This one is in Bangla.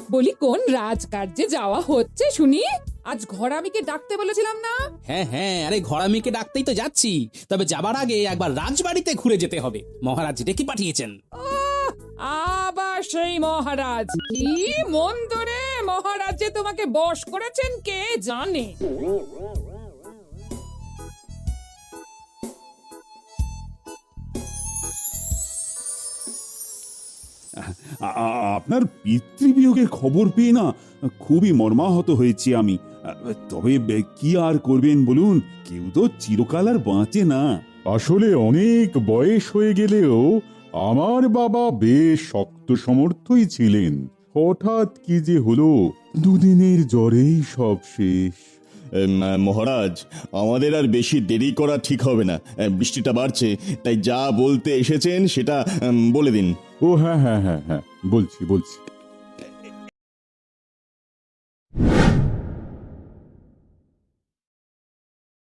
বলি কোন রাজকার্যে যাওয়া হচ্ছে শুনি? আজ ঘরামিকে ডাকতে বলেছিলাম না? হ্যাঁ হ্যাঁ, আরে ঘরামিকে ডাকতেই তো যাচ্ছি। তবে যাবার আগে একবার রাজবাড়িতে ঘুরে যেতে হবে। মহারাজ ডেকে পাঠিয়েছেন। আহ, আবার সেই মহারাজ! কি মন্দ রে, মহারাজ যে তোমাকে বশ করেছেন কে জানে। আপনার পিতৃবিয়োগের খবর পেয়ে না খুবই মর্মাহত হয়েছি আমি। তবে কি আর করবেন বলুন, কেউ তো চিরকাল আর বাঁচে না। আসলে অনেক বয়স হয়ে গেলেও আমার বাবা বেশ শক্ত সমর্থই ছিলেন। হঠাৎ কি যে হলো, দুদিনের জ্বরেই সব শেষ। মহারাজ, আমাদের আর বেশি দেরি করা ঠিক হবে না। বৃষ্টিটা বাড়ছে, তাই যা বলতে এসেছেন সেটা বলে দিন। ও হ্যাঁ হ্যাঁ হ্যাঁ হ্যাঁ, বলছি বলছি।